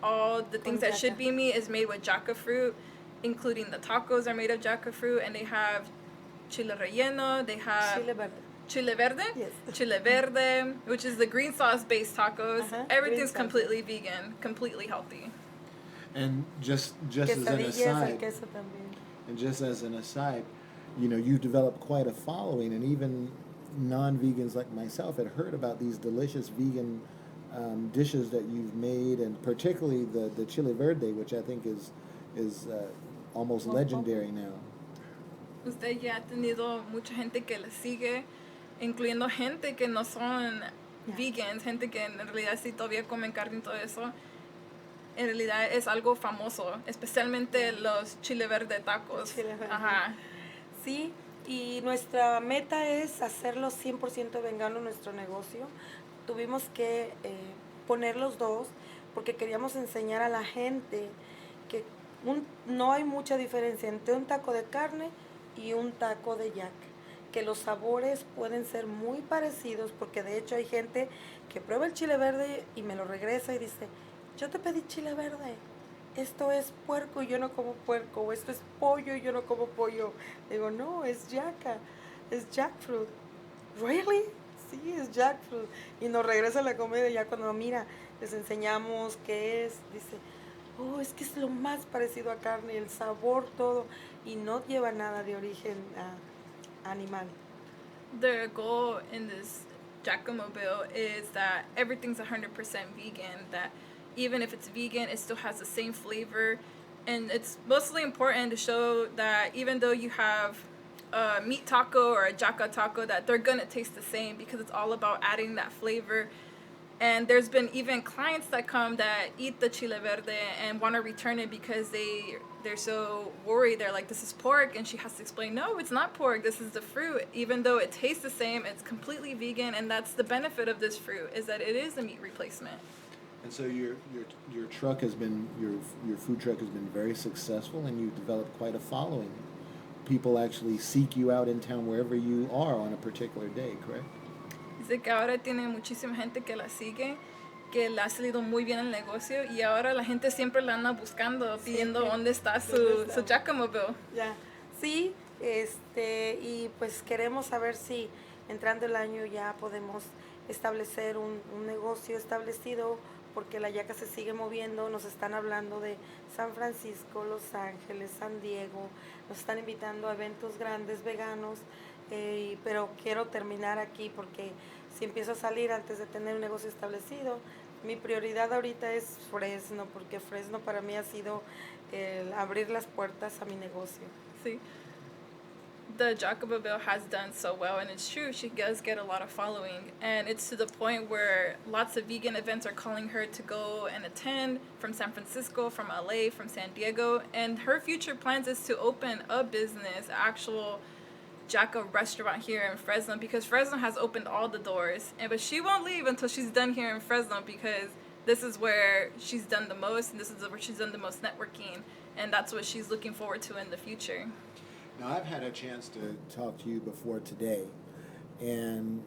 S5: All the things that should be meat is made with Jacka fruit, including the tacos are made of Jacka fruit, and they have chile relleno, they have
S6: Chile verde.
S5: chile verde,
S6: Yes.
S5: chile verde, which is the green sauce based tacos.
S6: Uh-huh,
S5: Everything's
S6: green sauce.
S5: completely vegan, completely healthy.
S1: And just as an
S6: Quesadillas al
S1: aside,
S6: queso también.
S1: and just as an aside, you know, you've developed quite a following, and even non-vegans like myself had heard about these delicious vegan dishes that you've made, and particularly the chile verde, which I think is almost legendary now.
S5: Usted ya ha tenido mucha gente que le sigue, incluyendo gente que no son vegans, gente que en realidad sí todavía comen carne y todo eso. En realidad es algo famoso, especialmente los chile verde tacos.
S6: Chile verde.
S5: Ajá.
S6: Sí, y nuestra meta es hacerlo 100% vegano nuestro negocio. Tuvimos que poner los dos porque queríamos enseñar a la gente que no hay mucha diferencia entre un taco de carne y un taco de Jacka, que los sabores pueden ser muy parecidos, porque de hecho hay gente que prueba el chile verde y me lo regresa y dice, yo te pedí chile verde, esto es puerco y yo no como puerco, o esto es pollo y yo no como pollo. Digo, no, es Jacka, es jackfruit. ¿Really? Sí, es jackfruit. Y nos regresa la comida y ya cuando mira, les enseñamos qué es, dice, oh, es que es lo más parecido a carne, el sabor, todo, y no lleva nada de origen animal.
S5: The goal in this Jacka mobile is that everything's 100% vegan, that even if it's vegan, it still has the same flavor. And it's mostly important to show that even though you have a meat taco or a Jacka taco, that they're gonna taste the same, because it's all about adding that flavor. And there's been even clients that come that eat the chile verde and want to return it because they're so worried. They're like, this is pork, and she has to explain, no, it's not pork, this is the fruit. Even though it tastes the same, it's completely vegan, and that's the benefit of this fruit, is that it is a meat replacement.
S1: And so your truck has been, your food truck has been very successful, and you've developed quite a following. People actually seek you out in town wherever you are on a particular day, correct?
S5: Dice que ahora tiene muchísima gente que la sigue, que le ha salido muy bien el negocio, y ahora la gente siempre la anda buscando, pidiendo dónde está su Jacka mobile.
S6: Ya, sí, y pues queremos saber si entrando el año ya podemos establecer un negocio establecido, porque la Jacka se sigue moviendo. Nos están hablando de San Francisco, Los Ángeles, San Diego, nos están invitando a eventos grandes veganos, pero quiero terminar aquí porque si empiezo a salir antes de tener un negocio establecido, mi prioridad ahorita es Fresno, porque Fresno para mí ha sido el abrir las puertas a mi negocio.
S5: See, the Jacka mobile has done so well, and it's true, she does get a lot of following, and it's to the point where lots of vegan events are calling her to go and attend, from San Francisco, from LA, from San Diego, and her future plans is to open a business, actual Jacka restaurant here in Fresno, because Fresno has opened all the doors, but she won't leave until she's done here in Fresno, because this is where she's done the most, and this is where she's done the most networking, and that's what she's looking forward to in the future.
S1: Now, I've had a chance to talk to you before today, and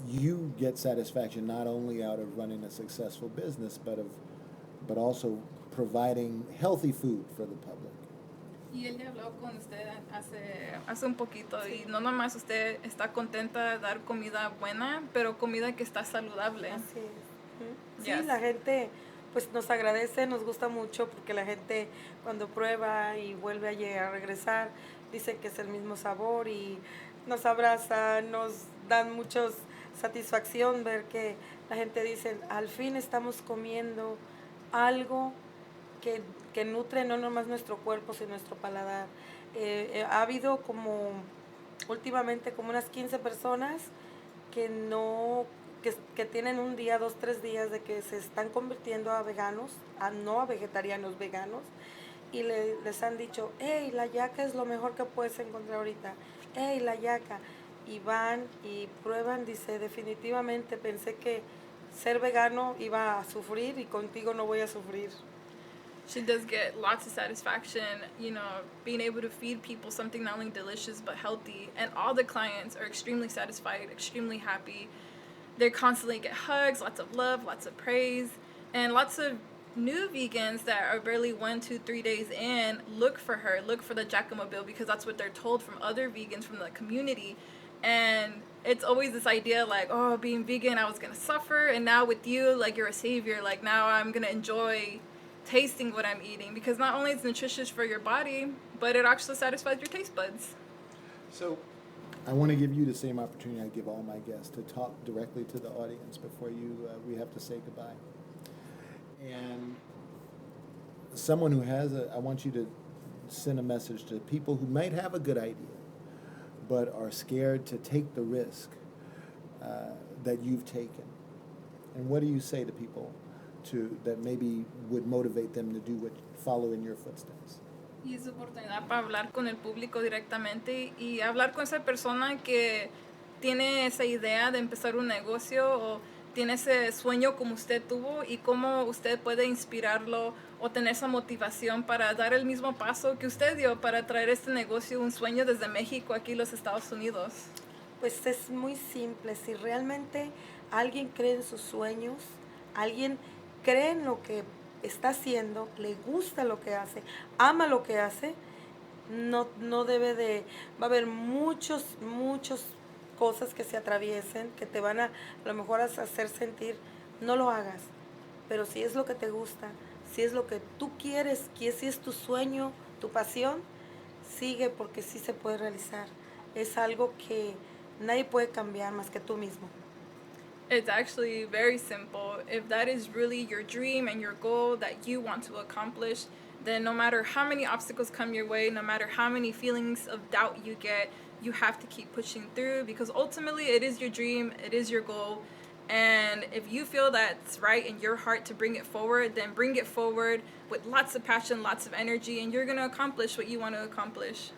S1: you get satisfaction not only out of running a successful business, but also providing healthy food for the public.
S5: Y él ya habló con usted hace un poquito, y no nomás usted está contenta de dar comida buena, pero comida que está saludable.
S6: Así es. Sí,
S5: Yes.
S6: la gente pues nos agradece, nos gusta mucho, porque la gente cuando prueba y vuelve a regresar, dice que es el mismo sabor y nos abraza, nos dan mucha satisfacción ver que la gente dice, al fin estamos comiendo algo que nutre no nomás nuestro cuerpo, sino nuestro paladar. Ha habido como últimamente como unas 15 personas que tienen un día, 2, 3 días de que se están convirtiendo a veganos, no a vegetarianos, veganos, y les han dicho, hey, la Jacka es lo mejor que puedes encontrar ahorita, hey, la Jacka, y van y prueban, dice, definitivamente pensé que ser vegano iba a sufrir y contigo no voy a sufrir.
S5: She does get lots of satisfaction, being able to feed people something not only delicious but healthy, and all the clients are extremely satisfied, extremely happy. They constantly get hugs, lots of love, lots of praise, and lots of new vegans that are barely 1, 2, 3 days in look for the Jacka mobile, because that's what they're told from other vegans from the community, And it's always this idea like, oh, being vegan, I was gonna suffer, and now with you, like, you're a savior. Like, now I'm gonna enjoy tasting what I'm eating, because not only is it nutritious for your body, but it actually satisfies your taste buds.
S1: So I want to give you the same opportunity I give all my guests to talk directly to the audience before we have to say goodbye. And someone who has I want you to send a message to people who might have a good idea, but are scared to take the risk that you've taken. And what do you say to people that maybe would motivate them to follow in your footsteps?
S5: Y es oportunidad para hablar con el público directamente y hablar con esa persona que tiene esa idea de empezar un negocio o tiene ese sueño como usted tuvo, y cómo usted puede inspirarlo o tener esa motivación para dar el mismo paso que usted dio para traer este negocio, un sueño desde México aquí a los Estados Unidos.
S6: Pues es muy simple. Si realmente alguien cree en sus sueños, alguien cree en lo que está haciendo, le gusta lo que hace, ama lo que hace, no debe de... Va a haber muchas cosas que se atraviesen, que te van a lo mejor a hacer sentir, no lo hagas. Pero si es lo que te gusta, si es lo que tú quieres, si es tu sueño, tu pasión, sigue, porque sí se puede realizar. Es algo que nadie puede cambiar más que tú mismo.
S5: It's actually very simple. If that is really your dream and your goal that you want to accomplish, then no matter how many obstacles come your way, no matter how many feelings of doubt you get, you have to keep pushing through, because ultimately it is your dream, it is your goal. And if you feel that's right in your heart to bring it forward, then bring it forward with lots of passion, lots of energy, and you're going to accomplish what you want to accomplish.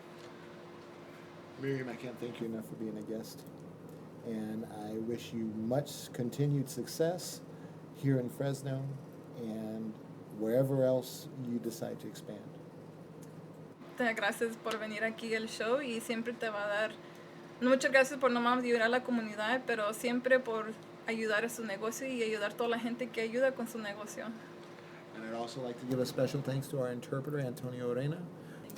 S1: Miriam, I can't thank you enough for being a guest. And I wish you much continued success here in Fresno and wherever else you decide to expand.
S5: Gracias por venir aquí al show, y siempre te va a dar, muchas gracias por no más ayudar a la comunidad, pero siempre por ayudar a su negocio y ayudar a toda la gente que ayuda con su negocio.
S1: And I'd also like to give a special thanks to our interpreter, Antonio Orena,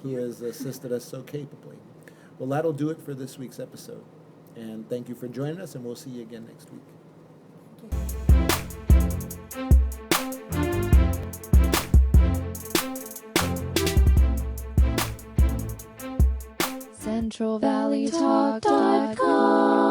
S1: who has assisted us so capably. Well, that'll do it for this week's episode. And thank you for joining us, and we'll see you again next week.
S7: CentralValleyTalk.com